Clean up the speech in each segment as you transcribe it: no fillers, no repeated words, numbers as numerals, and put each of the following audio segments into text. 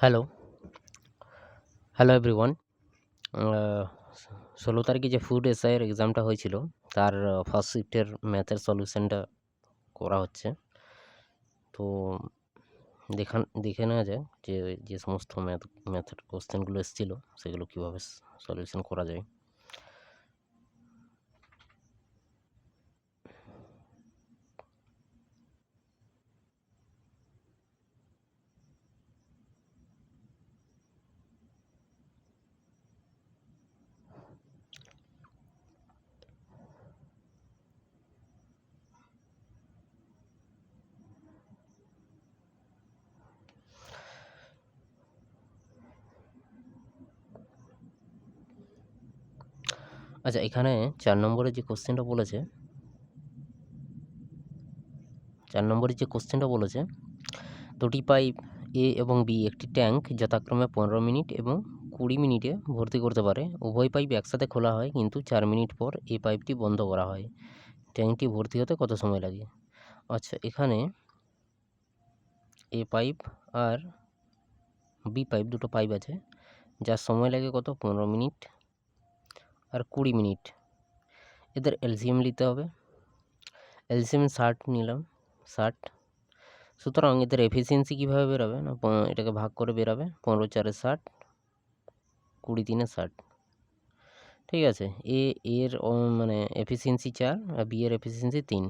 Hello, hello everyone. আ ১৬ তারিখে যে ফুড এসআইয়ের এক্সামটা হয়েছিল, তার ফার্স্ট শিফটের ম্যাথের সলিউশনটা করা হচ্ছে। তো দেখে নেওয়া যাক যে সমস্ত ম্যাথের কোয়েশ্চেনগুলো এসেছিল, সেগুলো কীভাবে সলিউশন করা যায়। আচ্ছা, এখানে ৪ নম্বরে যে কোয়েশ্চেনটা বলেছে ৪ নম্বরে যে কোয়েশ্চেনটা বলেছে, দুটি পাইপ এ এবং বি একটি ট্যাঙ্ক যথাক্রমে ১৫ মিনিট এবং ২০ মিনিটে ভর্তি করতে পারে। উভয় পাইপ একসাথে খোলা হয়, কিন্তু ৪ মিনিট পর এই পাইপটি বন্ধ করা হয়। ট্যাঙ্কটি ভর্তি হতে কত সময় লাগে? আচ্ছা, এখানে এ পাইপ আর বি পাইপ, দুটো পাইপ আছে, যার সময় লাগে কত? ১৫ মিনিট আর ২০ মিনিট। এদের এলসিএম নিতে হবে। এলসিএম ৬০ নিলাম, ৬০। সুতরাং এদের এফিসিয়েন্সি কীভাবে বেরোবে? না, এটাকে ভাগ করে বেরোবে। ১৫ ৪ ৬০, ২০ ৩ ৬০। ঠিক আছে। এর মানে এফিসিয়েন্সি ৪ আর বি এর এফিসিয়েন্সি ৩।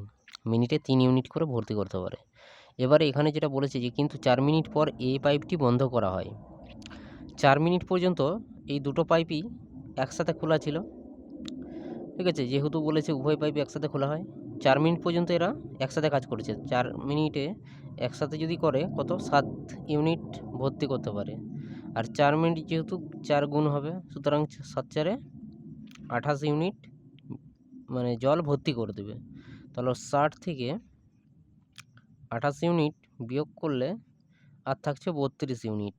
মিনিটে ৩ ইউনিট করে ভর্তি করতে পারে। এবারে এখানে যেটা বলেছে যে কিন্তু ৪ মিনিট পর এ পাইপটি বন্ধ করা হয়। ৪ মিনিট পর্যন্ত এই দুটো পাইপই একসাথে খোলা ছিল। ঠিক আছে, যেহেতু বলেছে উভয় পাইপ একসাথে খোলা হয়, ৪ মিনিট পর্যন্ত এরা একসাথে কাজ করেছে। ৪ মিনিটে একসাথে যদি করে কত? ৭ ইউনিট ভর্তি করতে পারে। আর ৪ মিনিট যেহেতু ৪ গুণ হবে, সুতরাং ৭ ৪ ২৮ ইউনিট মানে জল ভর্তি করে দেবে। তাহলে ৬০ থেকে ২৮ ইউনিট বিয়োগ করলে আর থাকছে ৩২ ইউনিট।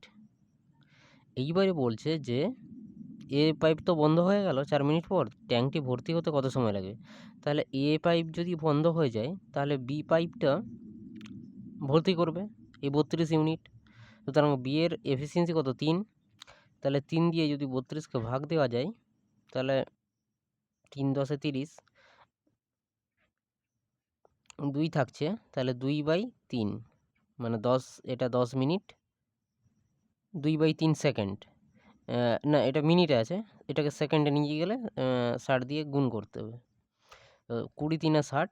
এইবারে বলছে যে এ পাইপ তো বন্ধ হয়ে গেল ৪ মিনিট পর, ট্যাঙ্কটি ভর্তি হতে কত সময় লাগে? তাহলে এ পাইপ যদি বন্ধ হয়ে যায়, তাহলে বি পাইপটা ভর্তি করবে এই ৩২ ইউনিট। সুতরাং বি এর এফিসিয়েন্সি কত? ৩। তাহলে ৩ দিয়ে যদি ৩২কে ভাগ দেওয়া যায়, তাহলে ৩ ১০ ৩০, ২ থাকছে, তাহলে ২/৩ মানে ১০, এটা ১০ মিনিট, 2/3 সেকেন্ড। না, এটা মিনিটে আছে, এটাকে সেকেন্ডে নিয়ে গেলে ৬০ দিয়ে গুণ করতে হবে। ২০ ৩ ৬০,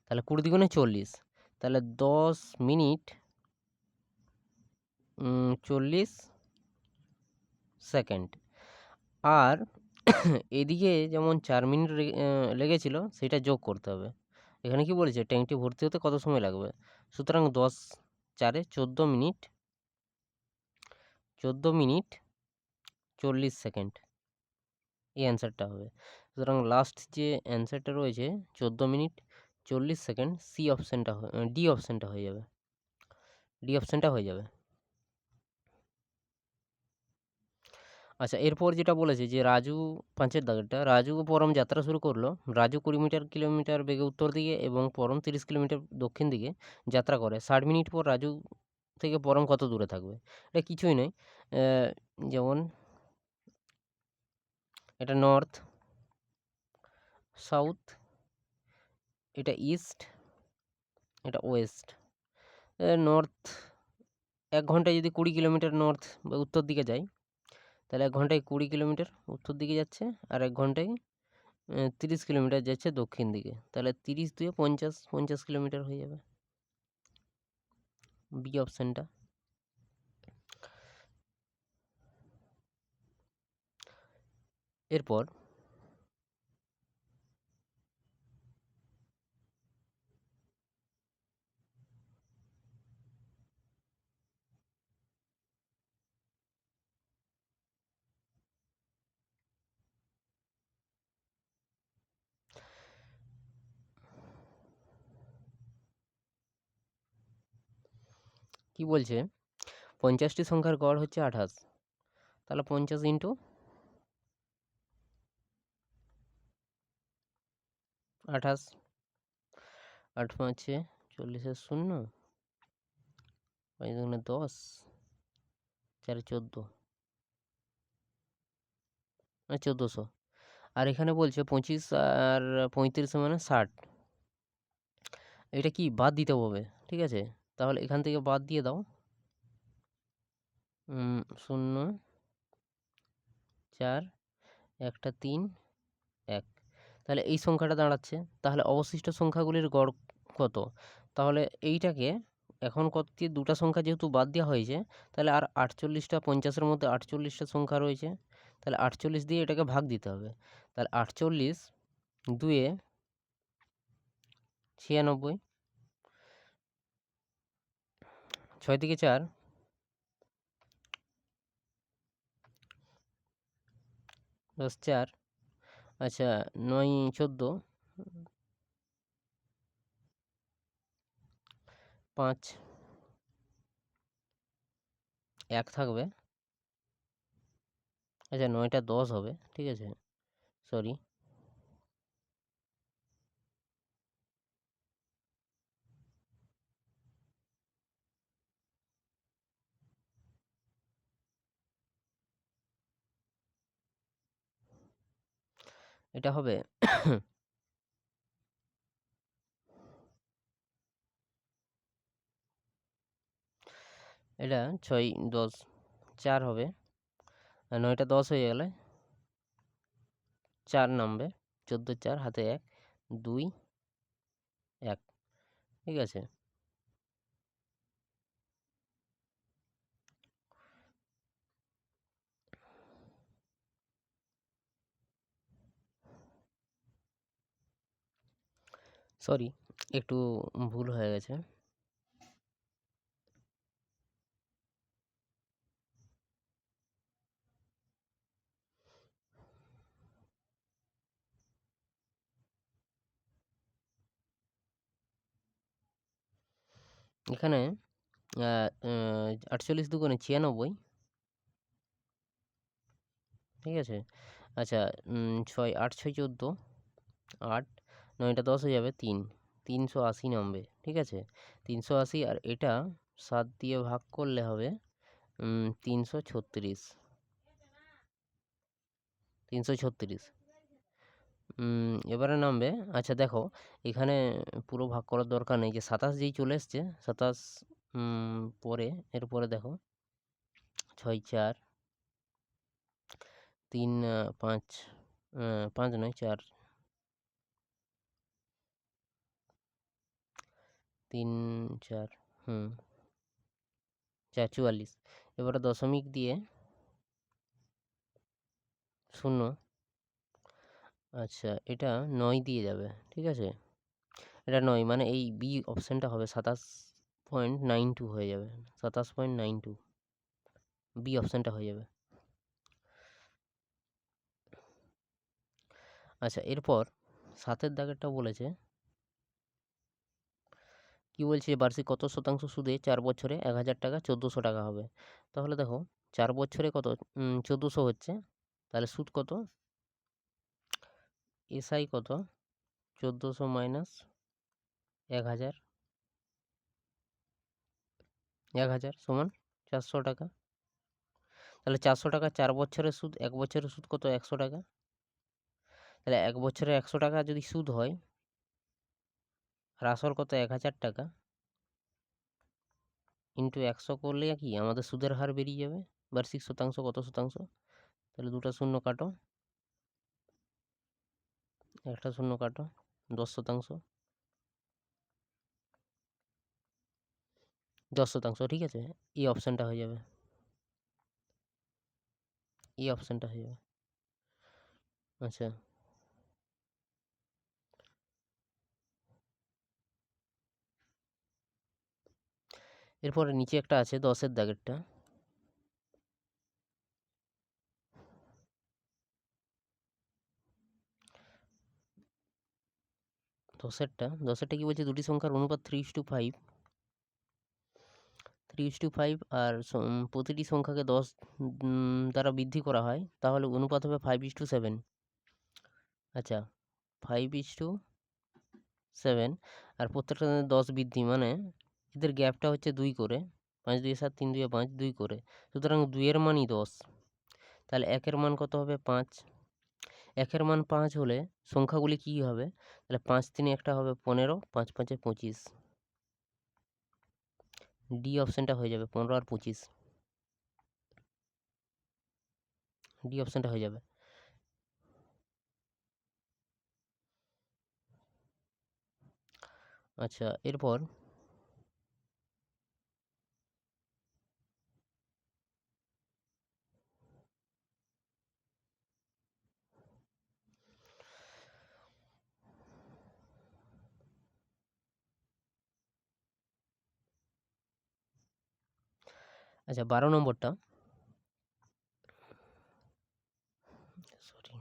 তাহলে ২০ দ্বিগুণে ৪০, তাহলে ১০ মিনিট ৪০ সেকেন্ড। আর এদিকে যেমন ৪ মিনিট লেগেছিল, সেটা যোগ করতে হবে। এখানে কি বলেছে? ট্যাঙ্কটি ভর্তি হতে কত সময় লাগবে? সুতরাং ১০ ৪ ১৪ মিনিট, ১৪ মিনিট ৪০ সেকেন্ড এই অ্যান্সারটা হবে। সুতরাং লাস্ট যে অ্যান্সারটা রয়েছে ১৪ মিনিট ৪০ সেকেন্ড, ডি অপশানটা হয়ে যাবে। ডি অপশানটা হয়ে যাবে। আচ্ছা, এরপর যেটা বলেছে যে রাজু ৫ এর দাগেরটা, রাজু ও পরম যাত্রা শুরু করলো। রাজু ২০ কিলোমিটার বেগে উত্তর দিকে এবং পরম ৩০ কিলোমিটার দক্ষিণ দিকে যাত্রা করে। ৬০ মিনিট পর রাজু থেকে পরম কত দূরে থাকবে? এটা কিছুই নয়। যেমন এটা নর্থ, সাউথ, এটা ইস্ট, এটা ওয়েস্ট। নর্থ ১ ঘন্টায় যদি ২০ কিলোমিটার নর্থ বা উত্তর দিকে যায়, তাহলে ১ ঘন্টায় ২০ কিলোমিটার উত্তর দিকে যাচ্ছে, আর ১ ঘন্টায় ৩০ কিলোমিটার যাচ্ছে দক্ষিণ দিকে। তাহলে ৩০ দুয়ে ৫০, ৫০ কিলোমিটার হয়ে যাবে বি অপশানটা। এরপর কি বলছে? ৫০টি সংখ্যার গড় হচ্ছে ২৮। তাহলে ৫০ ইন্টু ২৮, ৮ ৫-এ ৪০-এর ০, 5 দুগুণে 10, 4 14, মানে 1400। আর এখানে বলছে 25 আর 35 মানে 60। এটা কি বাদ দিতে হবে, ঠিক আছে? তাহলে এখান থেকে বাদ দিয়ে দাও। 0, 4, একটা 3, 1। তাহলে এই সংখ্যাটা দাঁড়াচ্ছে। তাহলে অবশিষ্ট সংখ্যাগুলির গড় কত? তাহলে এইটাকে এখন কত দিয়ে, দুটা সংখ্যা যেহেতু বাদ দেওয়া হয়েছে, তাহলে আর 48টা, 50-এর মধ্যে 48টা সংখ্যা রয়েছে। তাহলে 48 দিয়ে এটাকে ভাগ দিতে হবে। তাহলে 48 2-এ 96, 6 থেকে 4, 10 4, আচ্ছা 9 14, 5, 1 থাকবে। আচ্ছা 9টা 10 হবে, ঠিক আছে, সরি। এটা হবে এটা 6 10 4 হবে। আর 9টা 10 হয়ে গেলে 4 নামবে। 14 4 হাতে 1 2 1, ঠিক আছে। সরি, একটু ভুল হয়ে গেছে। এখানে 48 দুগুণে 96, ঠিক আছে। আচ্ছা 6 8 6 14, 8, 9টা 10 হয়ে যাবে 3, 380 নামবে, ঠিক আছে। 380 আর এটা 7 দিয়ে ভাগ করলে হবে 336, 336। এবারে নামবে। আচ্ছা দেখো, এখানে পুরো ভাগ করার দরকার নেই, যে 27 যেই চলে এসছে, 27 পরে, এরপরে দেখো 6 4 3 5, 5 নয় 4, 3 4, 4 44। এবারে দশমিক দিয়ে 0। আচ্ছা এটা 9 দিয়ে যাবে, ঠিক আছে। এটা 9 মানে এই বি অপশানটা হবে 27.92 হয়ে যাবে। 27.92 বি অপশানটা হয়ে যাবে। আচ্ছা এরপর 7-এর দাগেরটা বলেছে, কি বলছে, বার্ষিক কত শতাংশ সুদে 4 বছরে 1000 টাকা 1400 টাকা হবে। তাহলে দেখো 4 বছরে কত, 1400 হচ্ছে, তাহলে সুদ কত, এসআই কত, 1400 মাইনাস 1000, 1000 সমান 400 টাকা। তাহলে 400 টাকা 4 বছরের সুদ, 1 বছরের সুদ কত, 100 টাকা। তাহলে 1 বছরে 100 টাকা যদি সুদ হয়, আর আসল কত 1000 টাকা, ইন্টু 100 করলে কি আমাদের সুদের হার বেরিয়ে যাবে, বার্ষিক শতাংশ কত শতাংশ। তাহলে দুটো শূন্য কাটো, একটা শূন্য কাটো, 10%, 10%, ঠিক আছে। এই অপশানটা হয়ে যাবে, এই অপশানটা হয়ে যাবে। আচ্ছা এরপরে নিচে একটা আছে 10-এর দাগেরটা, 10এরটা কি বলছে, দুটি সংখ্যার অনুপাত 3:5, 3:5 আর প্রতিটি সংখ্যাকে 10 দ্বারা বৃদ্ধি করা হয়, তাহলে অনুপাত হবে 5:7। আচ্ছা 5:7, আর প্রত্যেকটা 10 বৃদ্ধি, মানে এদের গ্যাপটা হচ্ছে 2 করে, 5 2 7, 3 2 5, 2 করে। সুতরাং 2 এর মানই 10। তাহলে 1 এর মান কত হবে? 5। 1 এর মান 5 হলে সংখ্যাগুলি কী হবে? তাহলে 5 3 একটা হবে 15, 5 5 25। ডি অপশানটা হয়ে যাবে 15 আর 25। ডি অপশানটা হয়ে যাবে। আচ্ছা, এরপর আচ্ছা 12 নম্বরটা, সরি,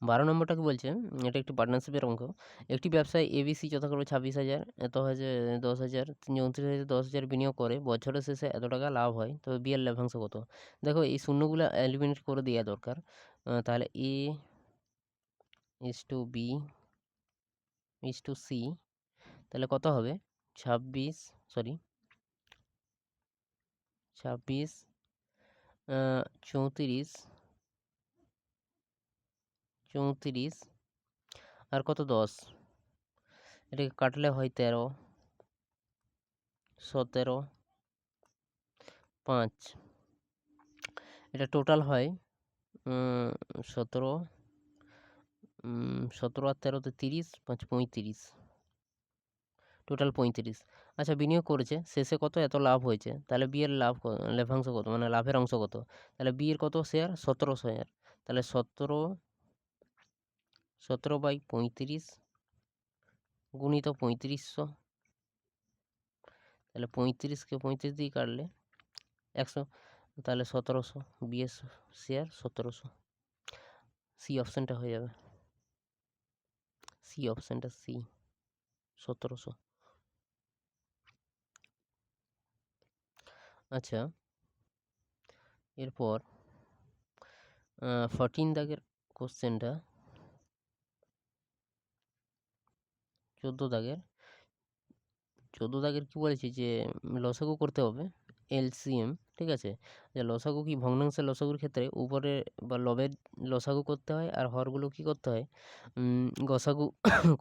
12 নম্বরটা কি বলছে? এটা একটি পার্টনারশিপের অঙ্ক। একটি ব্যবসায় এবিসি যথাক্রমে 26,000, এত হাজার 10,000, 29,000, 10,000 বিনিয়োগ করে বছরের শেষে এত টাকা লাভ হয়। তবে বি এর লভ্যাংশ কত? দেখো এই শূন্যগুলো এলিমিনেট করে দেওয়া দরকার। তাহলে A is to B is to C, তাহলে কত হবে? 26, সরি 26, 34, 34 আর কত 10, এটাকে কাটলে হয় 13, 17, 5, এটা টোটাল হয় 17, 17 আর 13তে 30, 5 35, টোটাল 35। আচ্ছা বিনিয়োগ করেছে, শেষে কত? এত লাভ হয়েছে। তাহলে বি এর লভ্যাংশ কত, মানে লাভের অংশ কত? তাহলে বি এর কত শেয়ার? 17 শেয়ার। তাহলে 17 বাই 35 গুণিত 3500, তাহলে 35কে 35 দিয়ে কাটলে 100, তাহলে 1700, বি এর শেয়ার 1700। সি অপশানটা হয়ে যাবে, সি অপশানটা, সি 1700। আচ্ছা, এরপর 14 দাগের কোশ্চেনটা, 14 দাগের কি বলেছি যে লসাগু করতে হবে, এলসিএম, ঠিক আছে? যে লসাগু কি ভগ্নাংশের লসাগুর ক্ষেত্রে উপরে বা লবের লসাগু করতে হয়, আর হরগুলো কি করতে হয়? গসাগু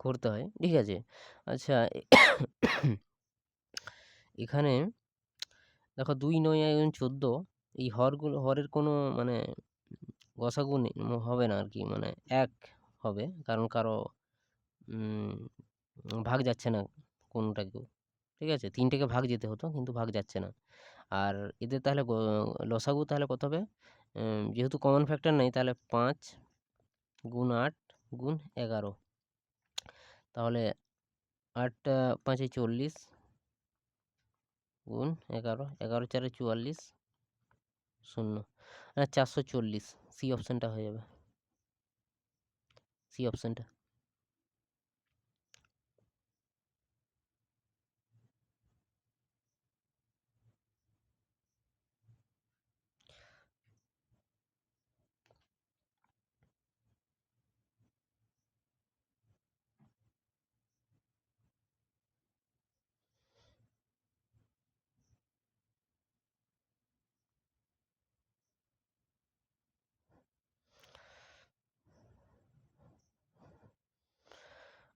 করতে হয়, ঠিক আছে? আচ্ছা এখানে দেখো 2 9 14, এই হরের কোনো মানে গসাগু হবে না আর কি, মানে 1 হবে, কারণ কারো উম, ভাগ যাচ্ছে না কোনটাকেও, ঠিক আছে? 3টেকে ভাগ যেতে হতো কিন্তু ভাগ যাচ্ছে না। আর এদের তাহলে লসাগু তাহলে কত হবে? যেহেতু কমন ফ্যাক্টর নেই, তাহলে 5 গুণ 8 গুণ 11, তাহলে 8 5 40 গুণ 11, 11 4 44, 0, 440। সি অপশানটা হয়ে যাবে, সি অপশানটা।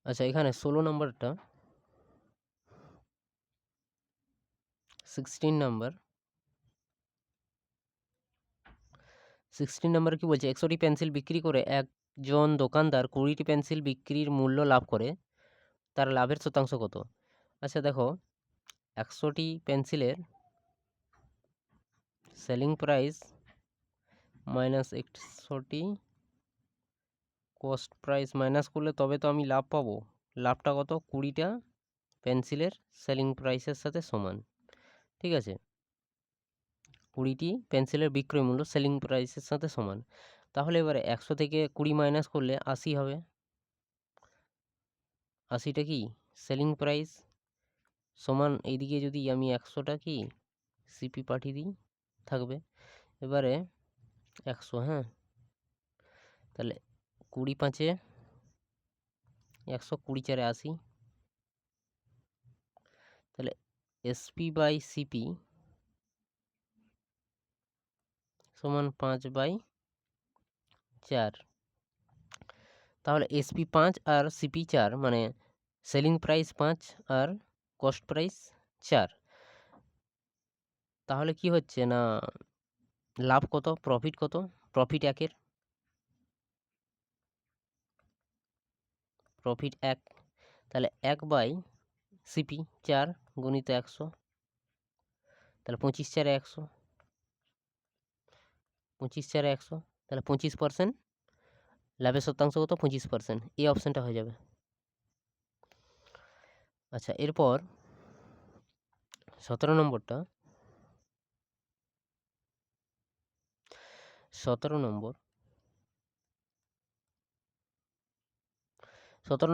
আচ্ছা এখানে 16 নম্বরটা, 16 নাম্বার, 16 নাম্বারে কি বলছে? 100টি পেন্সিল বিক্রি করে একজন দোকানদার 20টি পেন্সিল বিক্রির মূল্য লাভ করে, তার লাভের শতাংশ কত? আচ্ছা দেখো 100টি পেন্সিলের সেলিং প্রাইস মাইনাস 100টি কস্ট প্রাইস মাইনাস করলে তবে তো আমি লাভ পাবো। লাভটা কত? 20টা পেন্সিলের সেলিং প্রাইসের সাথে সমান, ঠিক আছে? 20টি পেন্সিলের বিক্রয় মূল্য সেলিং প্রাইসের সাথে সমান। তাহলে এবারে 100 থেকে 20 মাইনাস করলে 80 হবে। 80টা কি সেলিং প্রাইস, সমান এইদিকে যদি আমি 100টা কি সিপি পাঠিয়ে দিই থাকবে। এবারে 100, হ্যাঁ, তাহলে 20 5 120 4 80, তাহলে এসপি বাই সিপি সমান 5/4। তাহলে এসপি 5 আর সিপি 4, মানে সেলিং প্রাইস 5 আর কস্ট প্রাইস 4। তাহলে কি হচ্ছে না, লাভ কত, প্রফিট কত? প্রফিট 1 প্রফিট 1, তাহলে 1/সিপি 4 গুণিত 100, তাহলে 25 4 100, 25 4 100, তাহলে 25%। লাভের শতাংশ কত? 25%। এই অপশানটা হয়ে যাবে। আচ্ছা, এরপর 17 নম্বরটা, 17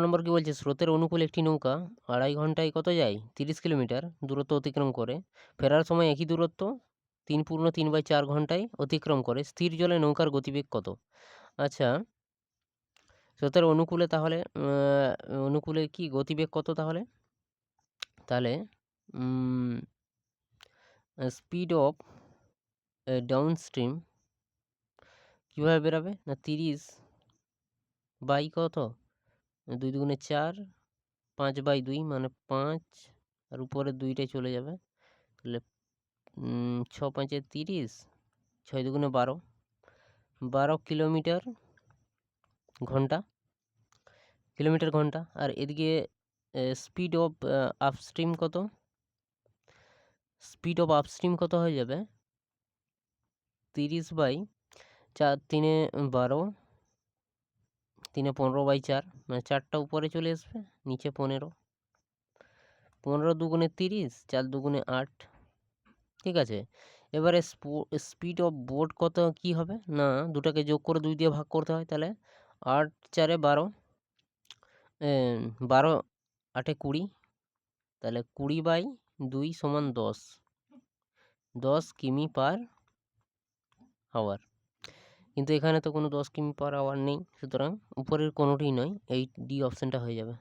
নম্বর কি বলছে? স্রোতের অনুকূলে একটি নৌকা 2.5 ঘন্টায় কত যায়? 30 কিলোমিটার দূরত্ব অতিক্রম করে। ফেরার সময় একই দূরত্ব 3/4 ঘন্টায় অতিক্রম করে। স্থির জলে নৌকার গতিবেগ কত? আচ্ছা, স্রোতের অনুকূলে, তাহলে অনুকূলে কি গতিবেগ কত তাহলে? তাহলে স্পিড অফ ডাউন স্ট্রিম কীভাবে বেরাবে? না 30 বাই কত? 2 দুগুণে 4, 5/2 মানে 5, আর উপরে 2টাই চলে যাবে। তাহলে 6 5 30, 6 দুগুণে 12, 12 কিলোমিটার ঘন্টা, আর এদিকে স্পিড অফ আপস্ট্রিম কত? স্পিড অফ আপস্ট্রিম কত হয়ে যাবে? 30/4, 3 12, 3 15/4, মানে 4টা উপরে চলে আসবে, নিচে 15, 15 দুগুণে 30, 4 দুগুণে 8। ঠিক আছে, এবারে স্পিড অফ বোট কত কি হবে? না, দুটাকে যোগ করে 2 দিয়ে ভাগ করতে হয়। তাহলে 8 4 12, 12 8 20, তাহলে 20/2 সমান 10, 10 কিমি পার আওয়ার। কিন্তু এখানে তো কোনো 10 কিমি পার আওয়ার নেই, সুতরাং উপরের কোনোটিই নয়, এই ডি অপশানটা হয়ে যাবে।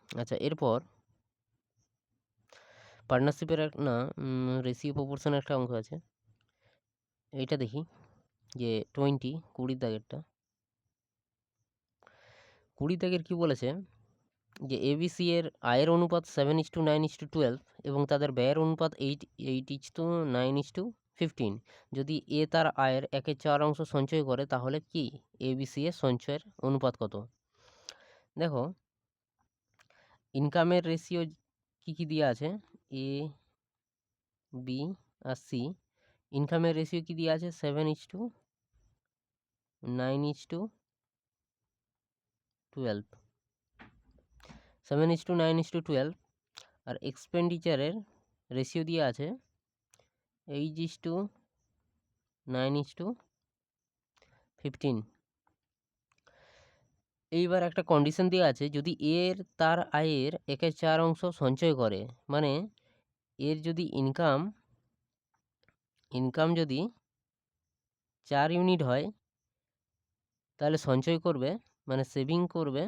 আচ্ছা, এরপর পার্টনারশিপের রেশিও প্রপোর্শন একটা অঙ্ক আছে, এইটা দেখি। যে 20 দাগেরটা, 20 দাগের কি বলেছে? যে এবিসি এর আয়ের অনুপাত 7:9:12 এবং তাদের ব্যয়ের অনুপাত 8:9:15। যদি এ তার আয়ের 1/4 অংশ সঞ্চয় করে, তাহলে কি এবিসি এর সঞ্চয়ের অনুপাত কত? দেখো, ইনকামের রেশিও কি কি দেওয়া আছে? এ, বি আর সি। ইনকামের রেশিও কি দেওয়া আছে? 7:9:12, 7:9:12। আর এক্সপেন্ডিচারের রেশিও দিয়ে আছে 8:9:15। এইবার একটা কন্ডিশন দেওয়া আছে, যদি তার আয়ের 1/4 অংশ সঞ্চয় করে, মানে এর যদি ইনকাম যদি 4 ইউনিট হয়, তাহলে সঞ্চয় করবে, মানে সেভিং করবে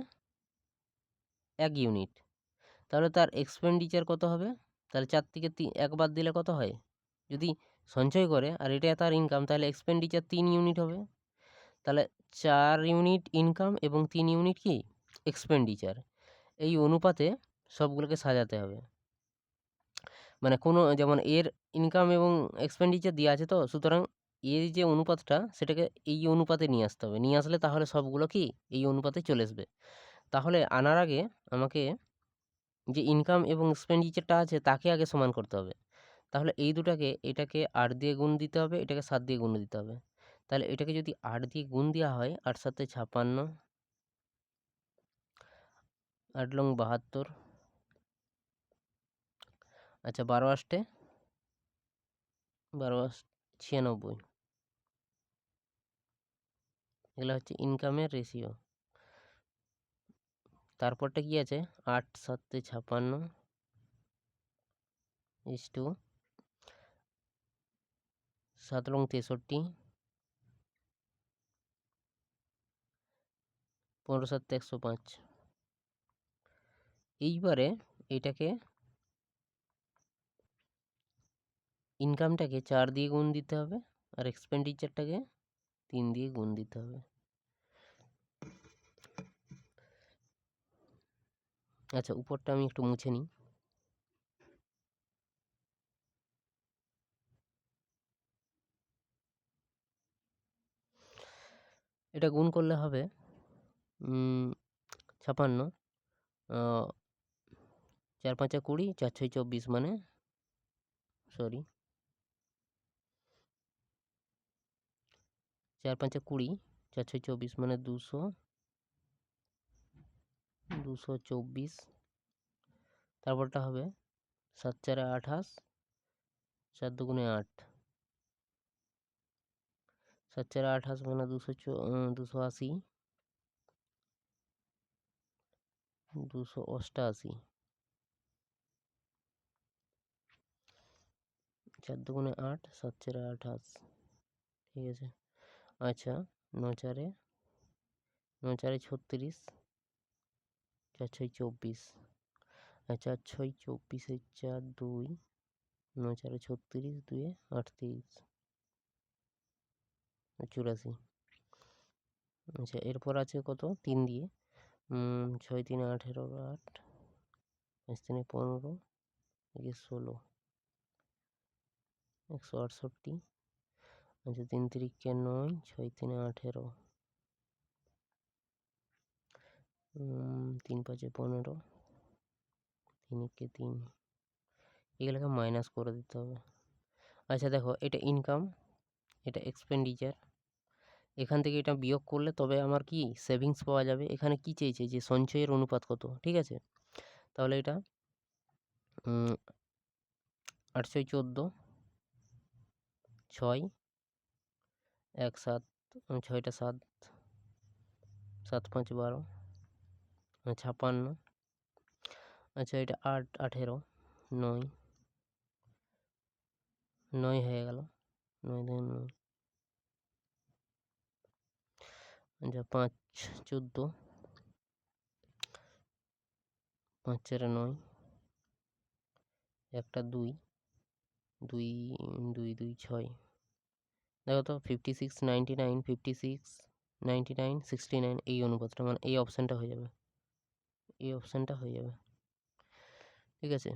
1 ইউনিট। তাহলে তার এক্সপেন্ডিচার কত হবে? তাহলে 4 থেকে 1 বাদ দিলে কত হয়? যদি সঞ্চয় করে আর এটা তার ইনকাম, তাহলে এক্সপেন্ডিচার 3 ইউনিট হবে। তাহলে 4 ইউনিট ইনকাম এবং 3 ইউনিট কি এক্সপেন্ডিচার, এই অনুপাতে সবগুলোকে সাজাতে হবে। মানে কোনো, যেমন এর ইনকাম এবং এক্সপেন্ডিচার দেওয়া আছে, তো সুতরাং এর যে অনুপাতটা, সেটাকে এই অনুপাতে নিয়ে আসতে হবে। নিয়ে আসলে তাহলে সবগুলো কি এই অনুপাতে চলে আসবে। তাহলে আনার আগে আমাকে যে ইনকাম এবং এক্সপেন্ডিচারটা আছে তাকে আগে সমান করতে হবে। তাহলে এই দুটাকে, এটাকে 8 দিয়ে গুণ দিতে হবে, এটাকে 7 দিয়ে গুণ দিতে হবে। তাহলে এটাকে যদি 8 দিয়ে গুণ দেওয়া হয়, 8 7 56, 8 লং 72, আচ্ছা 12 8 96। এগুলো হচ্ছে ইনকামের রেশিও। তারপরটা কি আছে? 8 7 56 ইস্টু 7 লং 63, 15 7 105। এইবারে এটাকে ইনকামটাকে 4 দিয়ে গুণ দিতে হবে আর এক্সপেন্ডিচারটাকে 3 দিয়ে গুণ দিতে হবে। আচ্ছা, উপরটা আমি একটু মুছে নিই। এটা গুণ করলে হবে 56, 4 5 20, 4 6 24, মানে সরি 4 5 20, 4 6 24 মানে 224। তারপরটা হবে 7 4 28, 4 2 8, 7 4 28 মানে 280, 288, 4 2 8, 7 4 28। ঠিক আছে। আচ্ছা, 9 4 36, 4 6 24, 4 6 24 4 2, 9 4 36, 2 38, 84। আচ্ছা, এরপর আছে কত 3 দিয়ে 6 3 18, 8, 5 3 15, 16, 168। আচ্ছা, 3 3 9, 6 3 18, 3 5 15, 3 3। এগুলোকে মাইনাস করে দিতে হবে। আচ্ছা দেখো, এটা ইনকাম, এটা এক্সপেন্ডিচার। এখান থেকে এটা বিয়োগ করলে তবে আমার কি সেভিংস পাওয়া যাবে। এখানে কি চেয়েছে যে সঞ্চয়ের অনুপাত কত, ঠিক আছে। তাহলে এটা 8 6 14, 6 1 7, 6টা 7, 7 5 12, 56। আচ্ছা, এটা 8 18, 9 9 হয়ে গেল, 9 2 9। আচ্ছা, 5 14, 5 4 9, একটা 2 2 2 2 6। দেখো তো 56 99, 56 99, 69, এই অনুপাতটা, মানে এই অপশানটা হয়ে যাবে, এই অপশানটা হয়ে যাবে। ঠিক আছে।